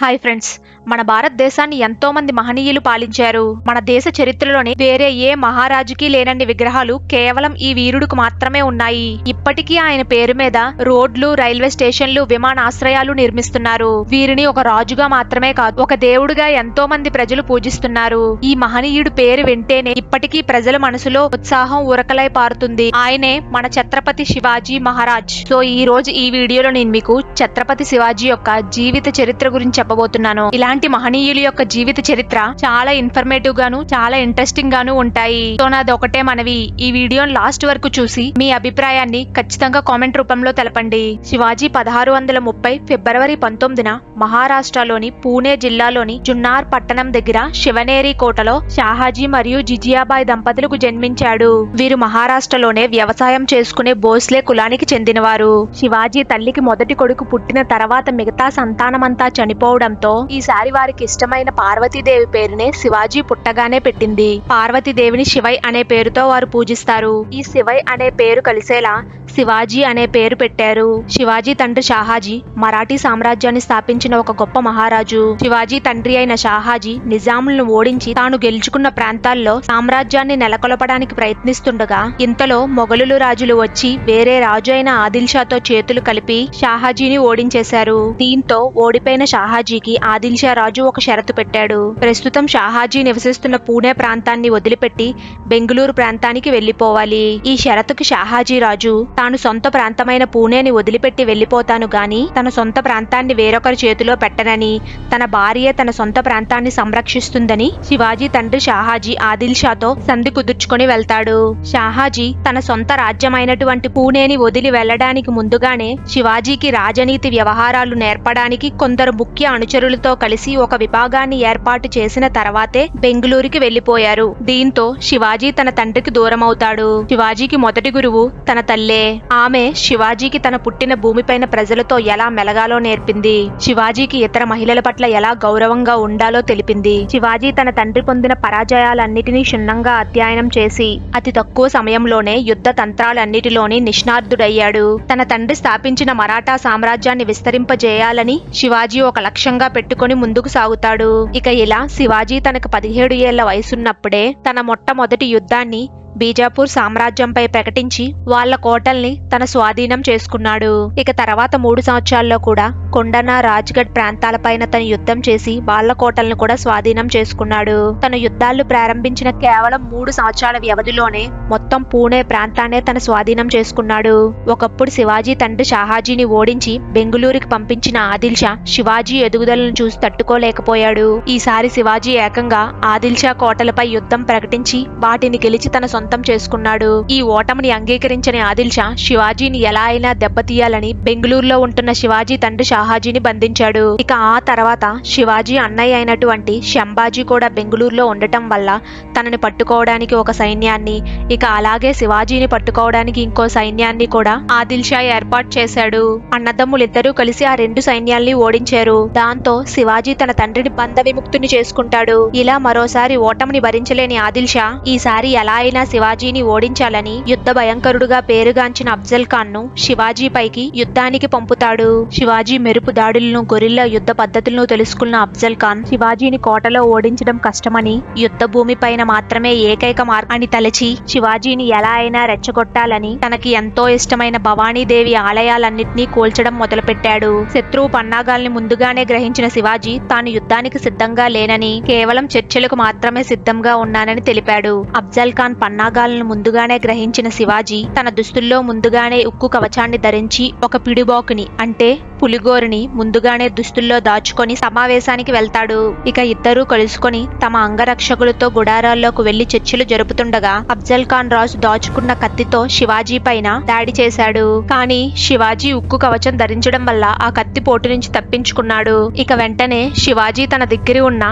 Hi friends, మన భారతదేశాన్ని ఎంతో మంది మహనీయులు పాలించారు. మన దేశ చరిత్రలోని వేరే ఏ మహారాజుకి లేనన్ని విగ్రహాలు కేవలం ఈ వీరుడికి మాత్రమే ఉన్నాయి. ఇప్పటికీ ఆయన పేరు మీద రోడ్లు, రైల్వే స్టేషన్లు, విమానాశ్రయాలు నిర్మిస్తున్నారు. వీరిని ఒక రాజుగా మాత్రమే కాదు, ఒక దేవుడిగా ఎంతో మంది ప్రజలు పూజిస్తున్నారు. ఈ మహనీయుడి పేరు వింటేనే ఇప్పటికీ ప్రజల మనసులో ఉత్సాహం ఉరకలై పారుతుంది. ఆయనే మన ఛత్రపతి శివాజీ మహారాజ్. సో ఈ రోజు ఈ వీడియోలో నేను మీకు ఛత్రపతి శివాజీ యొక్క జీవిత చరిత్ర గురించి చెప్పబోతున్నాను. ఇలాంటి మహనీయుల యొక్క జీవిత చరిత్ర చాలా ఇన్ఫర్మేటివ్ గాను, చాలా ఇంట్రెస్టింగ్ గాను ఉంటాయి. సో నాది ఒకటే మనవి, ఈ వీడియోని లాస్ట్ వరకు చూసి మీ అభిప్రాయాన్ని ఖచ్చితంగా కామెంట్ రూపంలో తెలపండి. శివాజీ 1630 ఫిబ్రవరి 19న మహారాష్ట్రలోని పూణే జిల్లాలోని జున్నార్ పట్టణం దగ్గర శివనేరి కోటలో షాహాజీ మరియు జిజియాబాయి దంపతులకు జన్మించాడు. వీరు మహారాష్ట్రలోనే వ్యవసాయం చేసుకునే భోస్లే కులానికి చెందినవారు. శివాజీ తల్లికి మొదటి కొడుకు పుట్టిన తర్వాత మిగతా సంతానమంతా చనిపోవడంతో ఈసారి వారికి ఇష్టమైన పార్వతీదేవి పేరునే శివాజీ పుట్టగానే పెట్టింది. పార్వతీదేవిని శివై అనే పేరుతో వారు పూజిస్తారు. ఈ శివై అనే పేరు కలిసేలా శివాజీ అనే పేరు పెట్టారు. శివాజీ తండ్రి షాహాజీ మరాఠీ సామ్రాజ్యాన్ని స్థాపించిన ఒక గొప్ప మహారాజు. శివాజీ తండ్రి అయిన షాహాజీ నిజాములను ఓడించి తాను గెలుచుకున్న ప్రాంతాల్లో సామ్రాజ్యాన్ని నెలకొల్పడానికి ప్రయత్నిస్తుండగా ఇంతలో మొఘలులు రాజులు వచ్చి వేరే రాజు అయిన ఆదిల్ షాతో చేతులు కలిపి షాహాజీని ఓడించేశారు. దీంతో ఓడిపోయిన షాహాజీకి ఆదిల్ షా రాజు ఒక షరతు పెట్టాడు. ప్రస్తుతం షాహాజీ నివసిస్తున్న పూణే ప్రాంతాన్ని వదిలిపెట్టి బెంగుళూరు ప్రాంతానికి వెళ్లిపోవాలి. ఈ షరతుకి షాహాజీ రాజు తాను సొంత ప్రాంతమైన పూణేని వదిలిపెట్టి వెళ్లిపోతాను గాని తన సొంత ప్రాంతాన్ని వేరొకరి చేతిలో పెట్టనని, తన భార్య తన సొంత ప్రాంతాన్ని సంరక్షిస్తుందని శివాజీ తండ్రి షాహాజీ ఆదిల్ షాతో సంధి కుదుర్చుకొని వెళ్తాడు. షాహాజీ తన సొంత రాజ్యమైనటువంటి పూణేని వదిలి వెళ్లడానికి ముందుగానే శివాజీకి రాజనీతి వ్యవహారాలు నేర్పడానికి కొందరు ముఖ్య అనుచరులతో కలిసి ఒక విభాగాన్ని ఏర్పాటు చేసిన తర్వాతే బెంగుళూరుకి వెళ్లిపోయారు. దీంతో శివాజీ తన తండ్రికి దూరమవుతాడు. శివాజీకి మొదటి గురువు తన తల్లే. ఆమె శివాజీకి తన పుట్టిన భూమిపైన ప్రజలతో ఎలా మెలగాలో నేర్పింది. శివాజీకి ఇతర మహిళల పట్ల ఎలా గౌరవంగా ఉండాలో తెలిపింది. శివాజీ తన తండ్రి పొందిన పరాజయాలన్నిటినీ క్షుణ్ణంగా అధ్యయనం చేసి అతి తక్కువ సమయంలోనే యుద్ధ తంత్రాలన్నిటిలోని నిష్ణాతుడయ్యాడు. తన తండ్రి స్థాపించిన మరాఠా సామ్రాజ్యాన్ని విస్తరింపజేయాలని శివాజీ ఒక లక్ష్యంగా పెట్టుకుని ముందుకు సాగుతాడు. ఇక ఇలా శివాజీ తనకు 17 ఏళ్ల వయసున్నప్పుడే తన మొట్టమొదటి యుద్ధాన్ని బీజాపూర్ సామ్రాజ్యంపై ప్రకటించి వాళ్ల కోటల్ని తన స్వాధీనం చేసుకున్నాడు. ఇక తర్వాత 3 సంవత్సరాల్లో కూడా కొండన, రాజ్గఢ్ ప్రాంతాలపైన తన యుద్ధం చేసి వాళ్ల కోటలను కూడా స్వాధీనం చేసుకున్నాడు. తన యుద్ధాలు ప్రారంభించిన కేవలం 3 సంవత్సరాల వ్యవధిలోనే మొత్తం పూణే ప్రాంతాన్నే తన స్వాధీనం చేసుకున్నాడు. ఒకప్పుడు శివాజీ తండ్రి షాహాజీని ఓడించి బెంగుళూరుకి పంపించిన ఆదిల్ షా శివాజీ ఎదుగుదలను చూసి తట్టుకోలేకపోయాడు. ఈసారి శివాజీ ఏకంగా ఆదిల్ షా కోటలపై యుద్ధం ప్రకటించి వాటిని గెలిచి తన సొంతం చేసుకున్నాడు. ఈ ఓటమిని అంగీకరించని ఆదిల్ షా శివాజీని ఎలా అయినా దెబ్బతీయాలని బెంగుళూరులో ఉంటున్న శివాజీ తండ్రి షాహాజీని బంధించాడు. ఇక ఆ తర్వాత శివాజీ అన్నయ్య అయినటువంటి శంభాజీ కూడా బెంగుళూరులో ఉండటం వల్ల తనని పట్టుకోవడానికి ఒక సైన్యాన్ని, ఇక అలాగే శివాజీని పట్టుకోవడానికి ఇంకో సైన్యాన్ని కూడా ఆదిల్ షా ఏర్పాటు చేశాడు. అన్నదమ్ములిద్దరూ కలిసి ఆ 2 సైన్యాల్ని ఓడించారు. దాంతో శివాజీ తన తండ్రిని బంధ విముక్తుని చేసుకుంటాడు. ఇలా మరోసారి ఓటమిని భరించలేని ఆదిల్ షా ఈసారి ఎలా అయినా శివాజీని ఓడించాలని యుద్ధ భయంకరుడుగా పేరుగాంచిన అఫ్జల్ ఖాన్ ను శివాజీ పైకి యుద్ధానికి పంపుతాడు. శివాజీ మెరుపు దాడులను, గొరిల్లా యుద్ధ పద్ధతులను తెలుసుకున్న అఫ్జల్ ఖాన్ శివాజీని కోటలో ఓడించడం కష్టమని, యుద్ధ భూమి పైన మాత్రమే ఏకైక మార్గం అని తలచి శివాజీని ఎలా అయినా రెచ్చగొట్టాలని తనకి ఎంతో ఇష్టమైన భవానీదేవి ఆలయాలన్నింటినీ కూల్చడం మొదలుపెట్టాడు. శత్రువు పన్నాగాల్ని ముందుగానే గ్రహించిన శివాజీ తాను యుద్ధానికి సిద్ధంగా లేనని, కేవలం చర్చలకు మాత్రమే సిద్ధంగా ఉన్నానని తెలిపాడు. అఫ్జల్ ఖాన్ పన్నాగాలను ముందుగానే గ్రహించిన శివాజీ తన దుస్తుల్లో ముందుగానే ఉక్కు కవచాన్ని ధరించి ఒక పిడిబోకుని అంటే పులిగోరుని ముందుగానే దుస్తుల్లో దాచుకొని సమావేశానికి వెళ్తాడు. ఇక ఇద్దరూ కలుసుకొని తమ అంగరక్షకులతో గుడారాల్లోకి వెళ్లి చర్చలు జరుపుతుండగా అఫ్జల్ ఖాన్ రాజు దాచుకున్న కత్తితో శివాజీ పైన దాడి చేశాడు. కానీ శివాజీ ఉక్కు కవచం ధరించడం వల్ల ఆ కత్తి పోటు నుంచి తప్పించుకున్నాడు. ఇక వెంటనే శివాజీ తన దగ్గర ఉన్న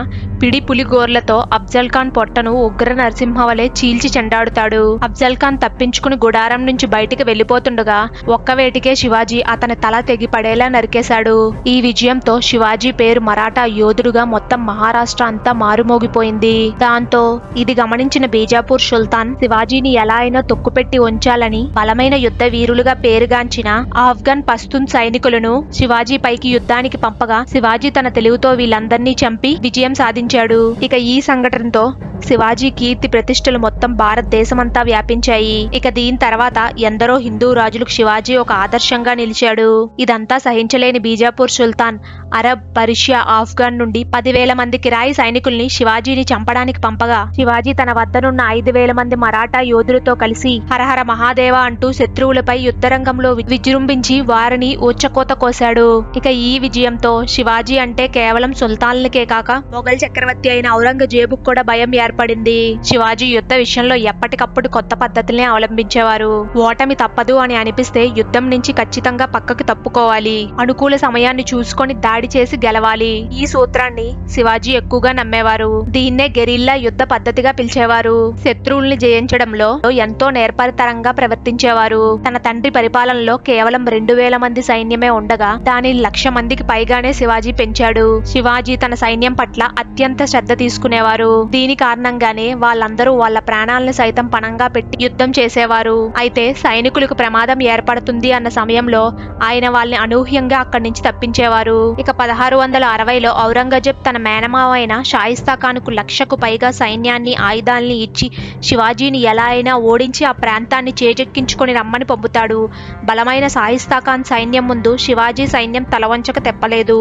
పిడి పులిగోర్లతో అఫ్జల్ ఖాన్ పొట్టను ఉగ్ర నరసింహ వలె చీల్చి చెండాడు. వెంటాడుతాడు. అఫ్జల్ ఖాన్ తప్పించుకుని గుడారం నుంచి బయటికి వెళ్లిపోతుండగా ఒక్క వేటికే శివాజీ అతని తల తెగి పడేలా నరికేశాడు. ఈ విజయంతో శివాజీ పేరు మరాఠా యోధుడుగా మొత్తం మహారాష్ట్ర అంతా మారుమోగిపోయింది. దాంతో ఇది గమనించిన బీజాపూర్ సుల్తాన్ శివాజీని ఎలా అయినా తొక్కుపెట్టి ఉంచాలని బలమైన యుద్ధ వీరులుగా పేరుగాంచిన ఆఫ్ఘన్ పస్తూన్ సైనికులను శివాజీ పైకి యుద్ధానికి పంపగా శివాజీ తన తెలివితో వీళ్ళందర్నీ చంపి విజయం సాధించాడు. ఇక ఈ సంఘటనతో శివాజీ కీర్తి ప్రతిష్టలు మొత్తం భారతదేశమంతా వ్యాపించాయి. ఇక దీని తర్వాత ఎందరో హిందూ రాజులకు శివాజీ ఒక ఆదర్శంగా నిలిచాడు. ఇదంతా సహించలేని బీజాపూర్ సుల్తాన్ అరబ్, పర్షియా, ఆఫ్ఘన్ నుండి 10,000 మంది కిరాయి సైనికుల్ని శివాజీని చంపడానికి పంపగా శివాజీ తన వద్దనున్న 5,000 మంది మరాఠా యోధులతో కలిసి హరహర మహాదేవ అంటూ శత్రువులపై యుద్ధరంగంలో విజృంభించి వారిని ఊచకోత కోశాడు. ఇక ఈ విజయంతో శివాజీ అంటే కేవలం సుల్తాన్లకే కాక మొఘల్ చక్రవర్తి అయిన ఔరంగజేబుకు కూడా భయం ఏర్పడింది. శివాజీ యుద్ధ విషయంలో ఎప్పటికప్పుడు కొత్త పద్ధతుల్ని అవలంబించేవారు. ఓటమి తప్పదు అని అనిపిస్తే యుద్ధం నుంచి ఖచ్చితంగా పక్కకు తప్పుకోవాలి, అనుకూల సమయాన్ని చూసుకొని దాడి చేసి గెలవాలి. ఈ సూత్రాన్ని శివాజీ ఎక్కువగా నమ్మేవారు. దీన్నే గెరిల్లా యుద్ధ పద్ధతిగా పిలిచేవారు. శత్రువుల్ని జయించడంలో ఎంతో నేర్పరితరంగా ప్రవర్తించేవారు. తన తండ్రి పరిపాలనలో కేవలం 2,000 మంది సైన్యమే ఉండగా దానిని 1,00,000 మందికి పైగానే శివాజీ పెంచాడు. శివాజీ తన సైన్యం పట్ల అత్యంత శ్రద్ధ తీసుకునేవారు. దీని కారణంగానే వాళ్ళందరూ వాళ్ళ ప్రాణాలను సైతం పణంగా పెట్టి యుద్ధం చేసేవారు. అయితే సైనికులకు ప్రమాదం ఏర్పడుతుంది అన్న సమయంలో ఆయన వాళ్ళని అనూహ్యంగా అక్కడి నుంచి తప్పించేవారు. ఇక 1660లో ఔరంగజేబ్ తన మేనమావ అయిన షాయిస్తా ఖాన్కు 1,00,000కు పైగా సైన్యాన్ని, ఆయుధాల్ని ఇచ్చి శివాజీని ఎలా అయినా ఓడించి ఆ ప్రాంతాన్ని చేజెక్కించుకొని రమ్మని పంపుతాడు. బలమైన షాయిస్తా ఖాన్ సైన్యం ముందు శివాజీ సైన్యం తలవంచక తెప్పలేదు.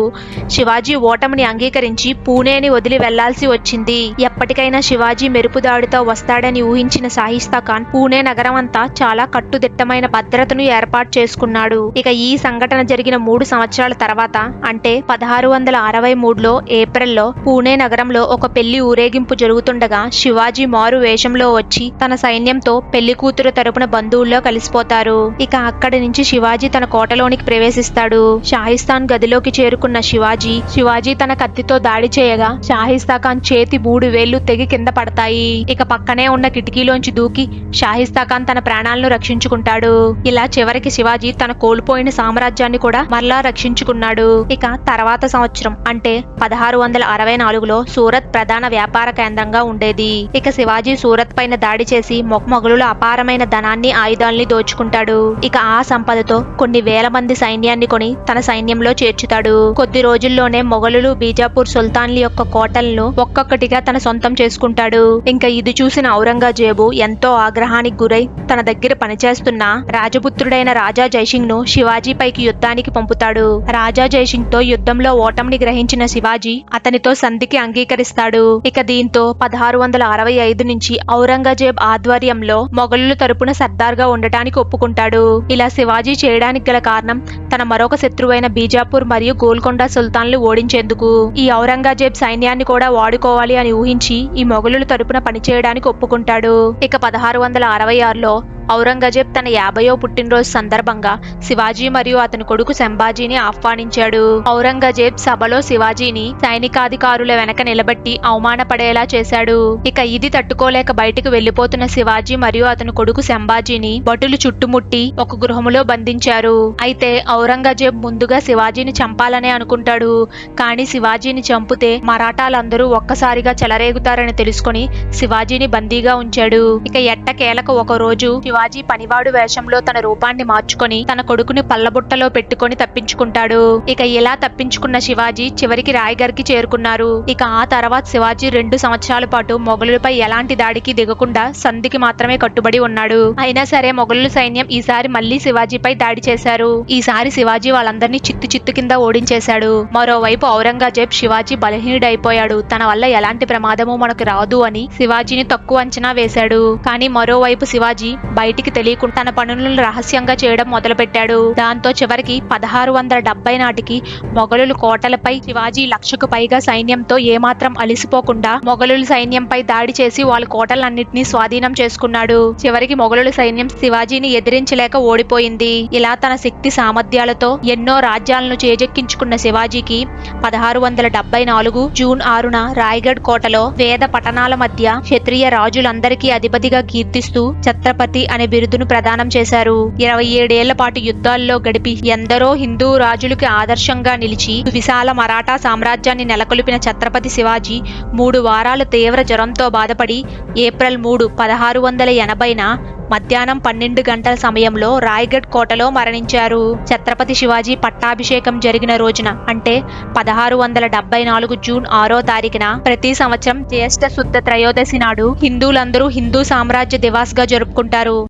శివాజీ ఓటమిని అంగీకరించి పూణేని వదిలి వెళ్లాల్సి వచ్చింది. ఎప్పటికైనా శివాజీ మెరుపుదాడితో వస్తాడని ఊహించిన షాయిస్తా ఖాన్ పూణే నగరం అంతా చాలా కట్టుదిట్టమైన భద్రతను ఏర్పాటు చేసుకున్నాడు. ఇక ఈ సంఘటన జరిగిన 3 సంవత్సరాల తర్వాత అంటే 1663లో ఏప్రిల్లో పూణే నగరంలో ఒక పెళ్లి ఊరేగింపు జరుగుతుండగా శివాజీ మారు వేషంలో వచ్చి తన సైన్యంతో పెళ్లి కూతురు తరపున బంధువుల్లో కలిసిపోతారు. ఇక అక్కడి నుంచి శివాజీ తన కోటలోనికి ప్రవేశిస్తాడు. షాయిస్తాన్ గదిలోకి చేరుకున్న శివాజీ తన కత్తితో దాడి చేయగా షాయిస్తా ఖాన్ చేతి 3 వేళ్లు తెగి కింద పడతాయి. ఇక పక్కనే ఉన్న కిటికీలోంచి దూకి షాయిస్తా ఖాన్ తన ప్రాణాలను రక్షించుకుంటాడు. ఇలా చివరికి శివాజీ తన కోల్పోయిన సామ్రాజ్యాన్ని కూడా మరలా రక్షించుకున్నాడు. ఇక తర్వాత సంవత్సరం అంటే 1664లో సూరత్ ప్రధాన వ్యాపార కేంద్రంగా ఉండేది. ఇక శివాజీ సూరత్ పైన దాడి చేసి మొఘలుల అపారమైన ధనాన్ని, ఆయుధాల్ని దోచుకుంటాడు. ఇక ఆ సంపదతో కొన్ని వేల మంది సైన్యాన్ని కొని తన సైన్యంలో చేర్చుతాడు. కొద్ది రోజుల్లోనే మొఘలులు బీజాపూర్ సుల్తాన్ల యొక్క కోటలను ఒక్కొక్కటిగా తన సొంతం చేసుకుంటాడు. ఇంకా ఇది చూసిన ఔరంగజేబు ఎంతో ఆగ్రహానికి గురై తన దగ్గర పనిచేస్తున్న రాజపుత్రుడైన రాజా జైసింగ్ ను శివాజీ పైకి యుద్ధానికి పంపుతాడు. రాజా జైసింగ్ తో యుద్ధంలో ఓటమిని గ్రహించిన శివాజీ అతనితో సంధికి అంగీకరిస్తాడు. ఇక దీంతో 1665 నుంచి ఔరంగజేబ్ ఆధ్వర్యంలో మొఘలుల తరపున సర్దార్ గా ఉండటానికి ఒప్పుకుంటాడు. ఇలా శివాజీ చేయడానికి గల కారణం తన మరొక శత్రువైన బీజాపూర్ మరియు గోల్కొండ సుల్తాన్లు ఓడించేందుకు. ఈ ఔరంగజేబ్ సైన్యాన్ని కూడా వాడుకోవాలి అని ఊహించి ఈ మొఘలుల తరపున పనిచేయడానికి ఒప్పుకుంటాడు. ఇక 1666లో ఔరంగజేబ్ తన 50వ పుట్టినరోజు సందర్భంగా శివాజీ మరియు అతని కొడుకు సంభాజీని ఆహ్వానించాడు. ఔరంగజేబ్ సభలో శివాజీని సైనికాధికారుల వెనక నిలబెట్టి అవమానపడేలా చేశాడు. ఇక ఇది తట్టుకోలేక బయటకు వెళ్లిపోతున్న శివాజీ మరియు అతని కొడుకు సంభాజీని భటులు చుట్టుముట్టి ఒక గృహములో బంధించారు. అయితే ఔరంగజేబ్ ముందుగా శివాజీని చంపాలనే అనుకుంటాడు. కానీ శివాజీని చంపితే మరాఠాలందరూ ఒక్కసారిగా చెలరేగుతారని తెలుసుకుని శివాజీని బందీగా ఉంచాడు. ఇక ఎట్టకేలకు ఒక రోజు శివాజీ పనివాడు వేషంలో తన రూపాన్ని మార్చుకొని తన కొడుకుని పల్లబుట్టలో పెట్టుకొని తప్పించుకుంటాడు. ఇక ఇలా తప్పించుకున్న శివాజీ చివరికి రాయగర్కి చేరుకున్నారు. ఇక ఆ తర్వాత శివాజీ 2 సంవత్సరాల పాటు మొఘలులపై ఎలాంటి దాడికి దిగకుండా సంధికి మాత్రమే కట్టుబడి ఉన్నాడు. అయినా సరే మొఘలుల సైన్యం ఈసారి మళ్లీ శివాజీపై దాడి చేశారు. ఈసారి శివాజీ వాళ్ళందరినీ చిత్తు కింద ఓడించేశాడు. మరోవైపు ఔరంగజేబ్ శివాజీ బలహీనుడైపోయాడు. తన వల్ల ఎలాంటి ప్రమాదము మనకు రాదు అని శివాజీని తక్కువ అంచనా వేశాడు. కానీ మరోవైపు శివాజీ బయటికి తెలియకుండా తన పనులను రహస్యంగా చేయడం మొదలుపెట్టాడు. దాంతో చివరికి 1670 నాటికి మొఘలుల కోటలపై శివాజీ 1,00,000కు పైగా సైన్యంతో ఏమాత్రం అలిసిపోకుండా మొఘలుల సైన్యంపై దాడి చేసి వాళ్ళ కోటలన్నింటినీ స్వాధీనం చేసుకున్నాడు. చివరికి మొఘలుల సైన్యం శివాజీని ఎదిరించలేక ఓడిపోయింది. ఇలా తన శక్తి సామర్థ్యాలతో ఎన్నో రాజ్యాలను చేజెక్కించుకున్న శివాజీకి 1674 జూన్ 6న రాయ్గఢ్ కోటలో వేద పఠనాల మధ్య క్షత్రియ రాజులందరికీ అధిపతిగా కీర్తిస్తూ ఛత్రపతి అనే బిరుదును ప్రదానం చేశారు. 27 ఏళ్ల పాటు యుద్ధాల్లో గడిపి ఎందరో హిందూ రాజులకి ఆదర్శంగా నిలిచి విశాల మరాఠా సామ్రాజ్యాన్ని నెలకొల్పిన ఛత్రపతి శివాజీ 3 వారాలు తీవ్ర జ్వరంతో బాధపడి ఏప్రిల్ 3, 1680న మధ్యాహ్నం 12 గంటల సమయంలో రాయ్గఢ్ కోటలో మరణించారు. ఛత్రపతి శివాజీ పట్టాభిషేకం జరిగిన రోజున అంటే 1674 జూన్ 6వ తారీఖున ప్రతి సంవత్సరం జ్యేష్ఠ శుద్ధ త్రయోదశి నాడు హిందువులందరూ హిందూ సామ్రాజ్య దివాస్ గా జరుపుకుంటారు.